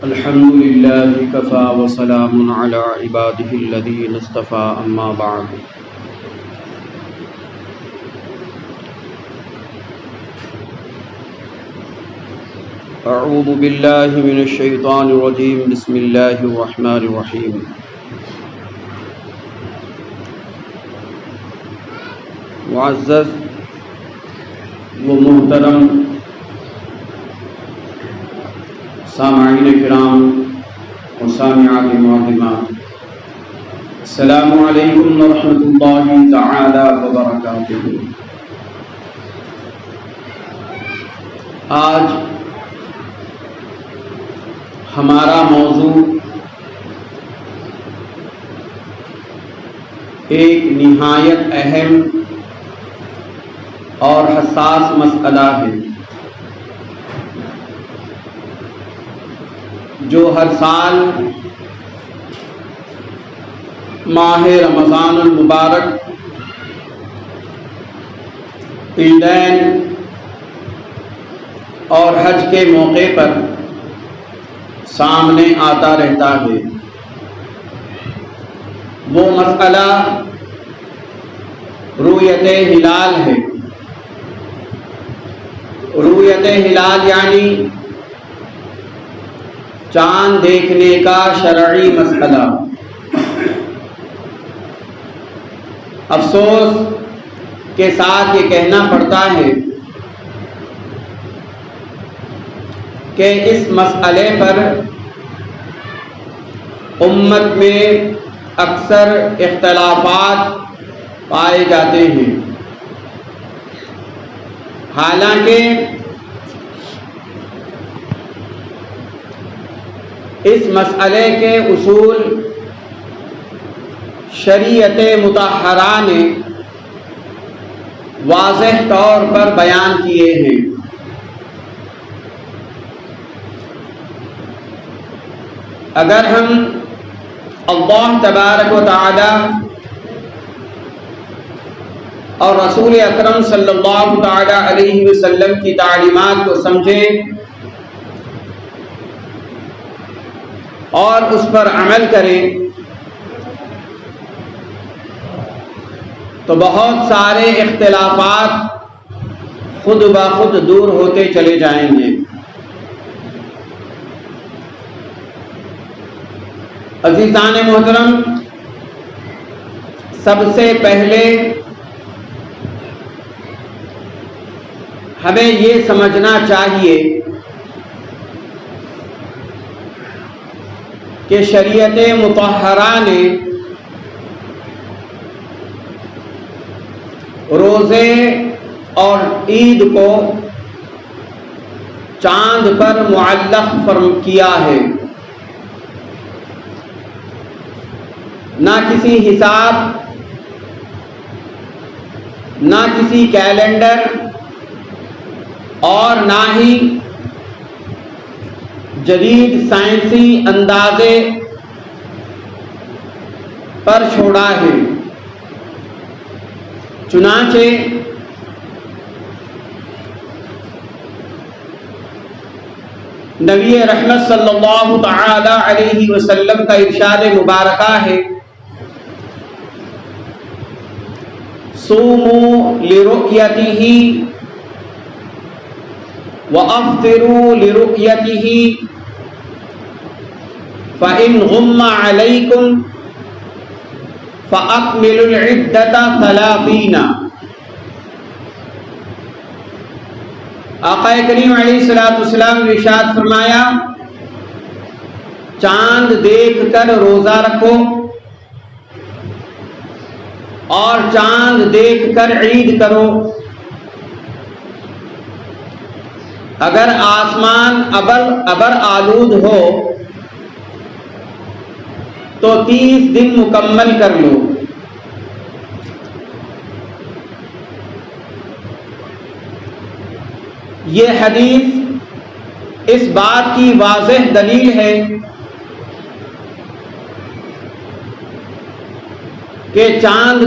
الحمد لله كفى وسلام على عباده الذين اصطفى أما بعد أعوذ بالله من الشيطان الرجيم بسم الله الرحمن الرحيم معزز و محترم سامعین کرام و سامعات معظمات، السلام علیکم ورحمۃ اللہ تعالی وبرکاتہ۔ آج ہمارا موضوع ایک نہایت اہم اور حساس مسئلہ ہے جو ہر سال ماہ رمضان المبارک، عیدین اور حج کے موقع پر سامنے آتا رہتا ہے۔ وہ مسئلہ رؤیت ہلال ہے۔ رؤیت ہلال یعنی چاند دیکھنے کا شرعی مسئلہ۔ افسوس کے ساتھ یہ کہنا پڑتا ہے کہ اس مسئلے پر امت میں اکثر اختلافات پائے جاتے ہیں، حالانکہ اس مسئلے کے اصول شریعت مطہرہ نے واضح طور پر بیان کیے ہیں۔ اگر ہم اللہ تبارک و تعالی اور رسول اکرم صلی اللہ تعالی علیہ وسلم کی تعلیمات کو سمجھیں اور اس پر عمل کریں تو بہت سارے اختلافات خود بخود دور ہوتے چلے جائیں گے۔ عزیزان محترم، سب سے پہلے ہمیں یہ سمجھنا چاہیے کہ شریعت مطہرہ نے روزے اور عید کو چاند پر معلق فرم کیا ہے۔ نہ کسی حساب، نہ کسی کیلنڈر اور نہ ہی جدید سائنسی اندازے پر چھوڑا ہے۔ چنانچہ نبی رحمت صلی اللہ تعالی علیہ وسلم کا ارشاد مبارکہ ہے، صوموا لرؤیتہ وافطروا لرؤیتہ فإن غم علیکم فأکملوا العدۃ 30۔ آقا کریم علیہ الصلوۃ والسلام نے ارشاد فرمایا، چاند دیکھ کر روزہ رکھو اور چاند دیکھ کر عید کرو۔ اگر آسمان ابر آلود ہو تو 30 دن مکمل کر لو۔ یہ حدیث اس بات کی واضح دلیل ہے کہ چاند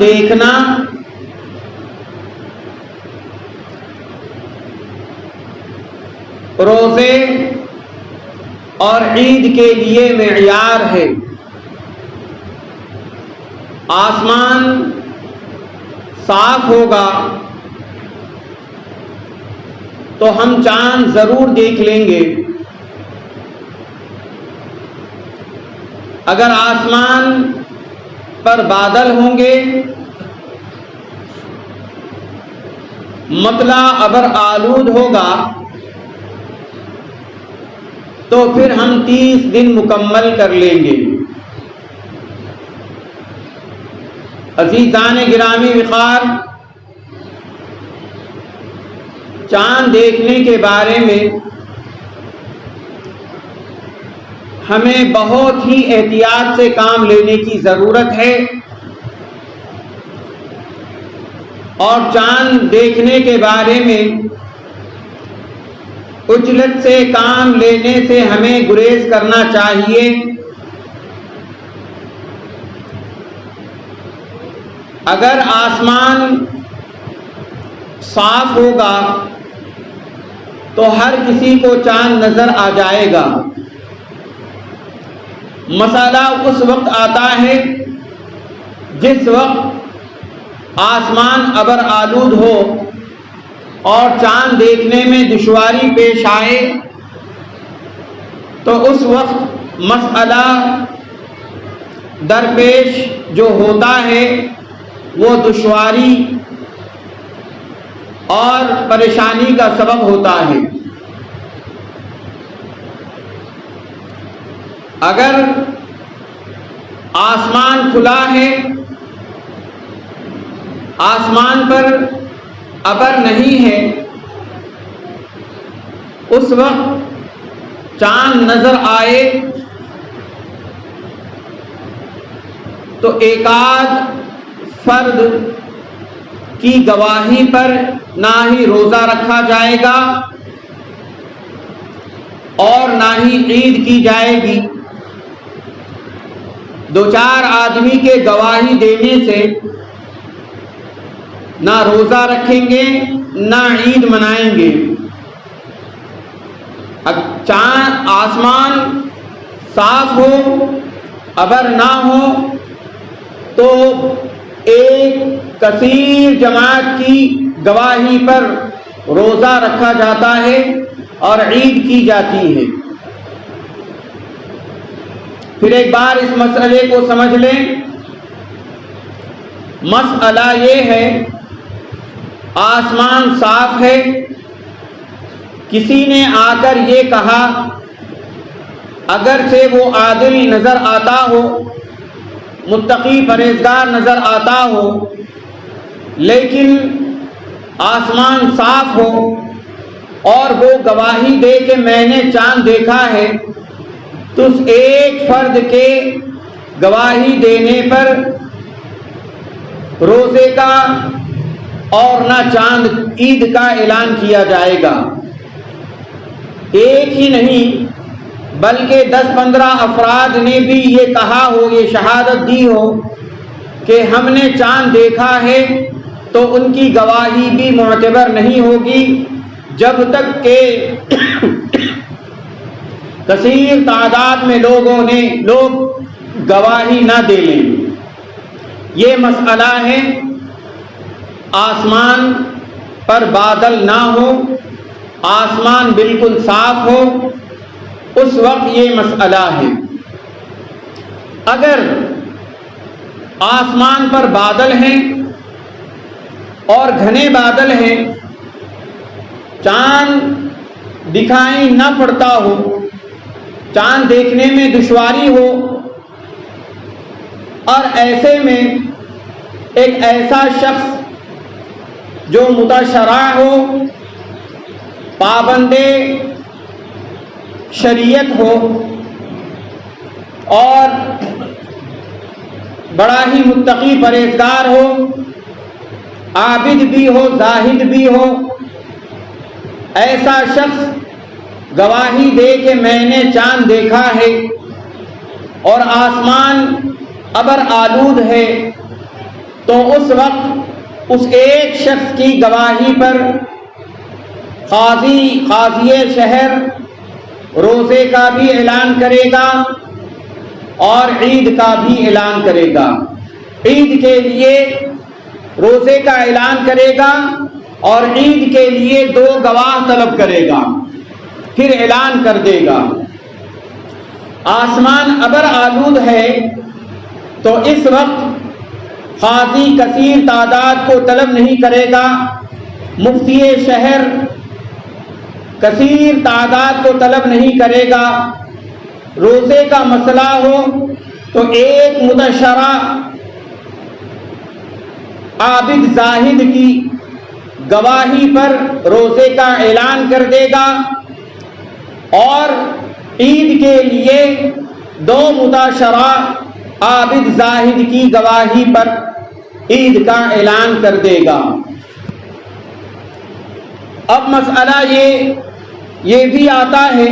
دیکھنا روزے اور عید کے لیے معیار ہے۔ آسمان صاف ہوگا تو ہم چاند ضرور دیکھ لیں گے۔ اگر آسمان پر بادل ہوں گے، مطلع ابر آلود ہوگا، تو پھر ہم 30 دن مکمل کر لیں گے۔ عزیزان گرامی وقار، چاند دیکھنے کے بارے میں ہمیں بہت ہی احتیاط سے کام لینے کی ضرورت ہے، اور چاند دیکھنے کے بارے میں عجلت سے کام لینے سے ہمیں گریز کرنا چاہیے۔ اگر آسمان صاف ہوگا تو ہر کسی کو چاند نظر آ جائے گا۔ مسئلہ اس وقت آتا ہے جس وقت آسمان ابر آلود ہو اور چاند دیکھنے میں دشواری پیش آئے، تو اس وقت مسئلہ درپیش جو ہوتا ہے وہ دشواری اور پریشانی کا سبب ہوتا ہے۔ اگر آسمان کھلا ہے، آسمان پر ابر نہیں ہے، اس وقت چاند نظر آئے تو ایک آدھ فرد کی گواہی پر نہ ہی روزہ رکھا جائے گا اور نہ ہی عید کی جائے گی۔ 2-4 آدمی کے گواہی دینے سے نہ روزہ رکھیں گے نہ عید منائیں گے۔ چاند آسمان صاف ہو، ابر نہ ہو، تو ایک کثیر جماعت کی گواہی پر روزہ رکھا جاتا ہے اور عید کی جاتی ہے۔ پھر ایک بار اس مسئلے کو سمجھ لیں۔ مسئلہ یہ ہے، آسمان صاف ہے، کسی نے آ کر یہ کہا، اگرچہ وہ عادل نظر آتا ہو، متقی پرہیزگار نظر آتا ہو، لیکن آسمان صاف ہو اور وہ گواہی دے کہ میں نے چاند دیکھا ہے، تو اس ایک فرد کے گواہی دینے پر روزے کا اور نہ چاند عید کا اعلان کیا جائے گا۔ ایک ہی نہیں بلکہ 10-15 افراد نے بھی یہ کہا ہو، یہ شہادت دی ہو کہ ہم نے چاند دیکھا ہے، تو ان کی گواہی بھی معتبر نہیں ہوگی جب تک کہ کثیر تعداد میں لوگ گواہی نہ دے لیں۔ یہ مسئلہ ہے، آسمان پر بادل نہ ہو، آسمان بالکل صاف ہو، اس وقت یہ مسئلہ ہے۔ اگر آسمان پر بادل ہیں اور گھنے بادل ہیں، چاند دکھائی نہ پڑتا ہو، چاند دیکھنے میں دشواری ہو، اور ایسے میں ایک ایسا شخص جو متشرع ہو، پابند شریعت ہو اور بڑا ہی متقی پرہیزگار ہو، عابد بھی ہو، زاہد بھی ہو، ایسا شخص گواہی دے کہ میں نے چاند دیکھا ہے اور آسمان ابر آلود ہے، تو اس وقت اس ایک شخص کی گواہی پر قاضی شہر روزے کا بھی اعلان کرے گا اور عید کا بھی اعلان کرے گا۔ عید کے لیے روزے کا اعلان کرے گا اور عید کے لیے 2 گواہ طلب کرے گا، پھر اعلان کر دے گا۔ آسمان ابر آلود ہے تو اس وقت قاضی کثیر تعداد کو طلب نہیں کرے گا، مفتی شہر کثیر تعداد کو طلب نہیں کرے گا۔ روزے کا مسئلہ ہو تو ایک متشرع عابد زاہد کی گواہی پر روزے کا اعلان کر دے گا، اور عید کے لیے 2 متشرع عابد زاہد کی گواہی پر عید کا اعلان کر دے گا۔ اب مسئلہ یہ بھی آتا ہے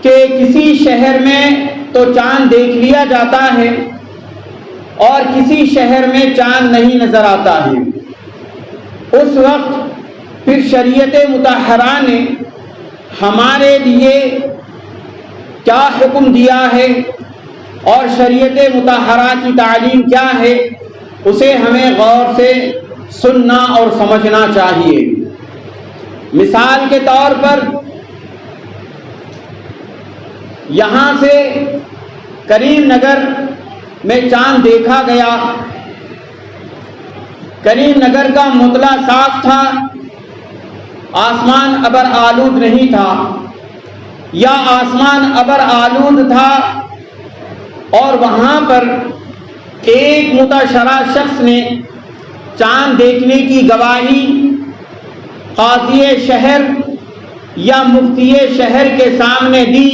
کہ کسی شہر میں تو چاند دیکھ لیا جاتا ہے اور کسی شہر میں چاند نہیں نظر آتا ہے۔ اس وقت پھر شریعت مطہرہ نے ہمارے لیے کیا حکم دیا ہے اور شریعت مطہرہ کی تعلیم کیا ہے، اسے ہمیں غور سے سننا اور سمجھنا چاہیے۔ مثال کے طور پر یہاں سے کریم نگر میں چاند دیکھا گیا، کریم نگر کا مطلع صاف تھا، آسمان ابر آلود نہیں تھا، یا آسمان ابر آلود تھا اور وہاں پر ایک متشرع شخص نے چاند دیکھنے کی گواہی قاضی شہر یا مفتی شہر کے سامنے دی،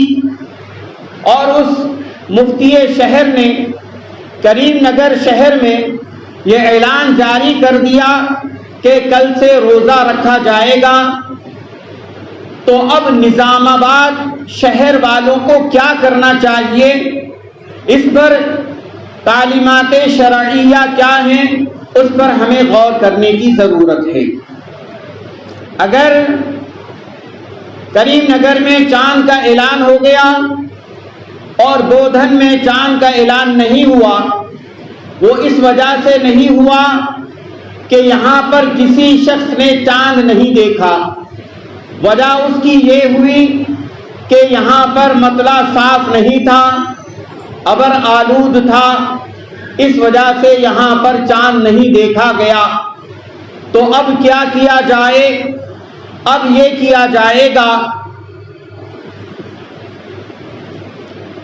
اور اس مفتی شہر نے کریم نگر شہر میں یہ اعلان جاری کر دیا کہ کل سے روزہ رکھا جائے گا، تو اب نظام آباد شہر والوں کو کیا کرنا چاہیے، اس پر تعلیمات شرعیہ کیا ہیں، اس پر ہمیں غور کرنے کی ضرورت ہے۔ اگر کریم نگر میں چاند کا اعلان ہو گیا اور بودھن میں چاند کا اعلان نہیں ہوا، وہ اس وجہ سے نہیں ہوا کہ یہاں پر کسی شخص نے چاند نہیں دیکھا، وجہ اس کی یہ ہوئی کہ یہاں پر مطلع صاف نہیں تھا، ابر آلود تھا، اس وجہ سے یہاں پر چاند نہیں دیکھا گیا۔ تو اب کیا کیا جائے؟ اب یہ کیا جائے گا،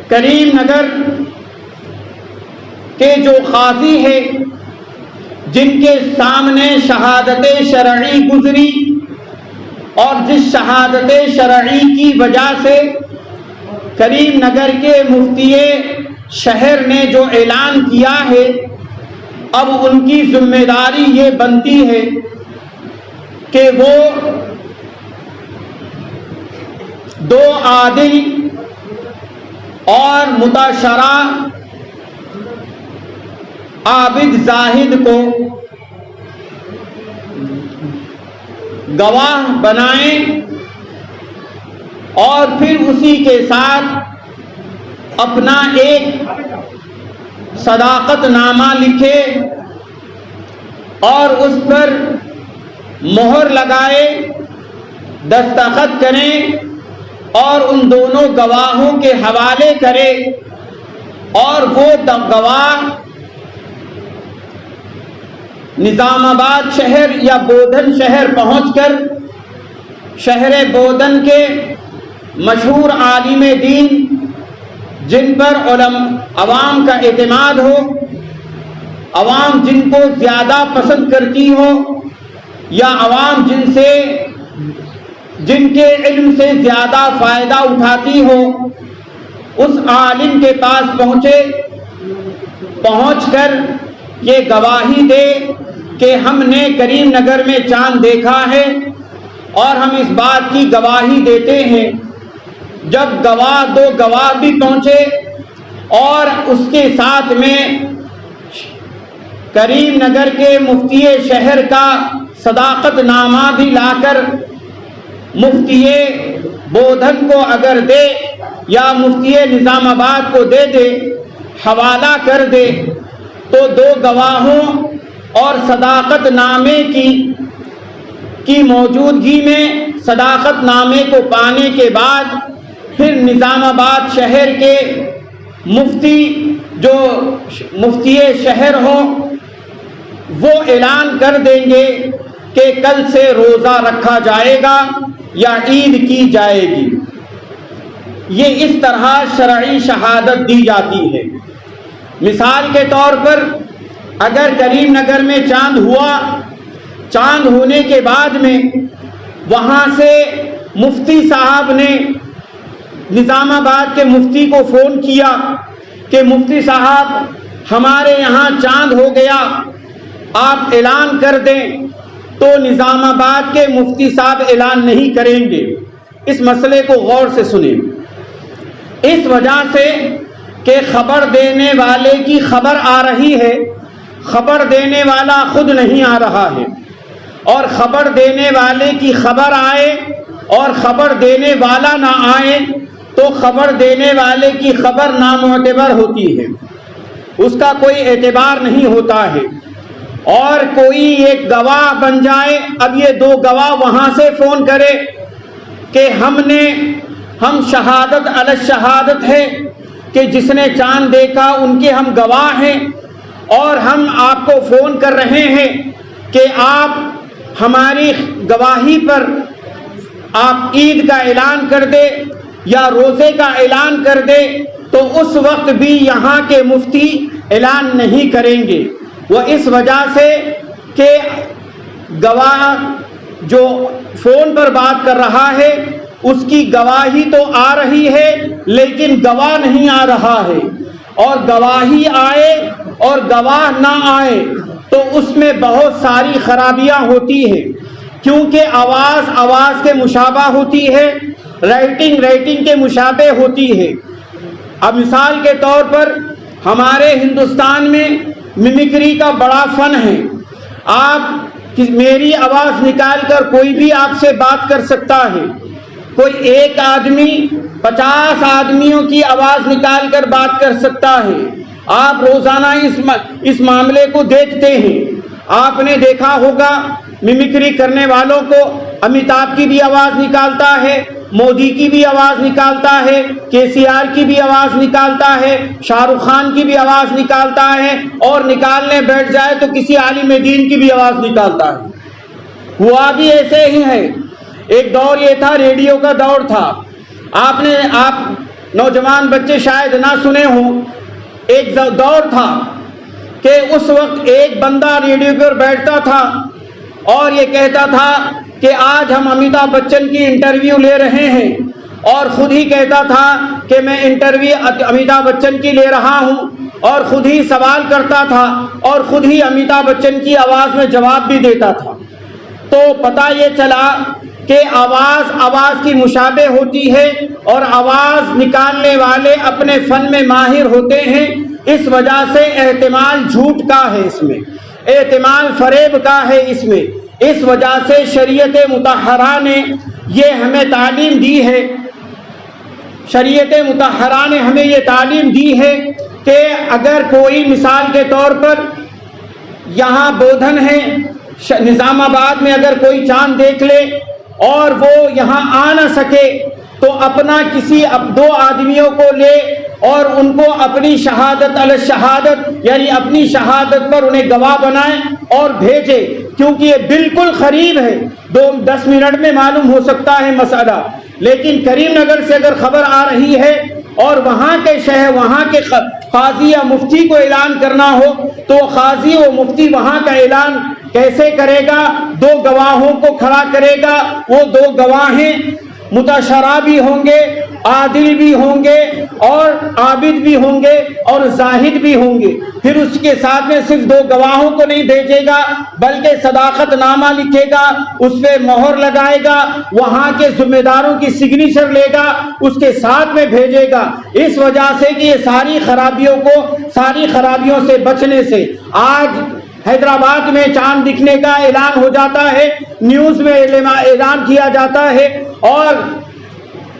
کریم نگر کے جو قاضی ہے جن کے سامنے شہادت شرعی گزری، اور جس شہادت شرعی کی وجہ سے کریم نگر کے مفتی شہر نے جو اعلان کیا ہے، اب ان کی ذمہ داری یہ بنتی ہے کہ وہ 2 عادل اور متشرع عابد زاہد کو گواہ بنائیں اور پھر اسی کے ساتھ اپنا ایک صداقت نامہ لکھے اور اس پر مہر لگائے، دستخط کریں اور ان دونوں گواہوں کے حوالے کرے، اور وہ گواہ نظام آباد شہر یا بودھن شہر پہنچ کر شہر بودھن کے مشہور عالم دین جن پر عوام کا اعتماد ہو، عوام جن کو زیادہ پسند کرتی ہو، یا عوام جن کے علم سے زیادہ فائدہ اٹھاتی ہو، اس عالم کے پاس پہنچ کر یہ گواہی دے کہ ہم نے کریم نگر میں چاند دیکھا ہے اور ہم اس بات کی گواہی دیتے ہیں۔ جب 2 گواہ بھی پہنچے اور اس کے ساتھ میں کریم نگر کے مفتی شہر کا صداقت نامہ بھی لا کر مفتی بودھن کو اگر دے یا مفتی نظام آباد کو دے دے، حوالہ کر دے، تو 2 گواہوں اور صداقت نامے کی موجودگی میں صداقت نامے کو پانے کے بعد پھر نظام آباد شہر کے مفتی جو مفتی شہر ہوں وہ اعلان کر دیں گے کہ کل سے روزہ رکھا جائے گا یا عید کی جائے گی۔ یہ اس طرح شرعی شہادت دی جاتی ہے۔ مثال کے طور پر اگر کریم نگر میں چاند ہوا، چاند ہونے کے بعد میں وہاں سے مفتی صاحب نے نظام آباد کے مفتی کو فون کیا کہ مفتی صاحب ہمارے یہاں چاند ہو گیا، آپ اعلان کر دیں، تو نظام آباد کے مفتی صاحب اعلان نہیں کریں گے۔ اس مسئلے کو غور سے سنیں۔ اس وجہ سے کہ خبر دینے والے کی خبر آ رہی ہے، خبر دینے والا خود نہیں آ رہا ہے، اور خبر دینے والے کی خبر آئے اور خبر دینے والا نہ آئے تو خبر دینے والے کی خبر نامعتبر ہوتی ہے، اس کا کوئی اعتبار نہیں ہوتا ہے۔ اور کوئی ایک گواہ بن جائے، اب یہ 2 گواہ وہاں سے فون کرے کہ ہم شہادت علی الشہادت ہے کہ جس نے چاند دیکھا ان کے ہم گواہ ہیں، اور ہم آپ کو فون کر رہے ہیں کہ آپ ہماری گواہی پر آپ عید کا اعلان کر دے یا روزے کا اعلان کر دے، تو اس وقت بھی یہاں کے مفتی اعلان نہیں کریں گے۔ وہ اس وجہ سے کہ گواہ جو فون پر بات کر رہا ہے اس کی گواہی تو آ رہی ہے لیکن گواہ نہیں آ رہا ہے، اور گواہی آئے اور گواہ نہ آئے تو اس میں بہت ساری خرابیاں ہوتی ہیں، کیونکہ آواز کے مشابہ ہوتی ہے، رائٹنگ کے مشابہ ہوتی ہے۔ اب مثال کے طور پر ہمارے ہندوستان میں ممکری کا بڑا فن ہے، آپ میری آواز نکال کر کوئی بھی آپ سے بات کر سکتا ہے، کوئی ایک آدمی 50 آدمیوں کی آواز نکال کر بات کر سکتا ہے۔ آپ روزانہ اس معاملے کو دیکھتے ہیں، آپ نے دیکھا ہوگا ممکری کرنے والوں کو امیتابھ کی بھی آواز نکالتا ہے، مودی کی بھی آواز نکالتا ہے، KCR کی بھی آواز نکالتا ہے، شاہ رخ خان کی بھی آواز نکالتا ہے، اور نکالنے بیٹھ جائے تو کسی عالم دین کی بھی آواز نکالتا ہے۔ ہوا بھی ایسے ہی ہے۔ ایک دور یہ تھا، ریڈیو کا دور تھا، آپ نوجوان بچے شاید نہ سنے ہوں، ایک دور تھا کہ اس وقت ایک بندہ ریڈیو پر بیٹھتا تھا اور یہ کہتا تھا کہ آج ہم امیتابھ بچن کی انٹرویو لے رہے ہیں، اور خود ہی کہتا تھا کہ میں انٹرویو امیتابھ بچن کی لے رہا ہوں، اور خود ہی سوال کرتا تھا اور خود ہی امیتابھ بچن کی آواز میں جواب بھی دیتا تھا۔ تو پتہ یہ چلا کہ آواز کی مشابہ ہوتی ہے، اور آواز نکالنے والے اپنے فن میں ماہر ہوتے ہیں، اس وجہ سے احتمال جھوٹ کا ہے، اس میں احتمال فریب کا ہے، اس وجہ سے شریعت مطہرہ نے یہ ہمیں تعلیم دی ہے، شریعت مطہرہ نے ہمیں یہ تعلیم دی ہے کہ اگر کوئی مثال کے طور پر یہاں بودھن ہے، نظام آباد میں اگر کوئی چاند دیکھ لے اور وہ یہاں آ نہ سکے تو اپنا کسی 2 آدمیوں کو لے اور ان کو اپنی شہادت علی شہادت یعنی اپنی شہادت پر انہیں گواہ بنائیں اور بھیجے، کیونکہ یہ بالکل قریب ہے، 10 منٹ میں معلوم ہو سکتا ہے مسئلہ۔ لیکن کریم نگر سے اگر خبر آ رہی ہے اور وہاں کے شہر وہاں کے قاضی یا مفتی کو اعلان کرنا ہو تو قاضی و مفتی وہاں کا اعلان کیسے کرے گا؟ 2 گواہوں کو کھڑا کرے گا، وہ 2 گواہیں متشرع بھی ہوں گے، عادل بھی ہوں گے، اور عابد بھی ہوں گے، اور زاہد بھی ہوں گے۔ پھر اس کے ساتھ میں صرف 2 گواہوں کو نہیں بھیجے گا بلکہ صداقت نامہ لکھے گا، اس پہ مہر لگائے گا، وہاں کے ذمہ داروں کی سگنیچر لے گا، اس کے ساتھ میں بھیجے گا، اس وجہ سے کہ یہ ساری خرابیوں سے بچنے سے۔ آج حیدرآباد میں چاند دکھنے کا اعلان ہو جاتا ہے، نیوز میں اعلان کیا جاتا ہے، اور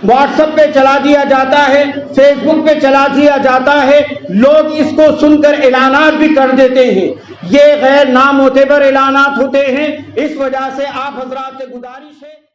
واٹس ایپ پہ چلا دیا جاتا ہے، فیس بک پہ چلا دیا جاتا ہے، لوگ اس کو سن کر اعلانات بھی کر دیتے ہیں۔ یہ غیر نامعتبر اعلانات ہوتے ہیں۔ اس وجہ سے آپ حضرات سے گزارش ہے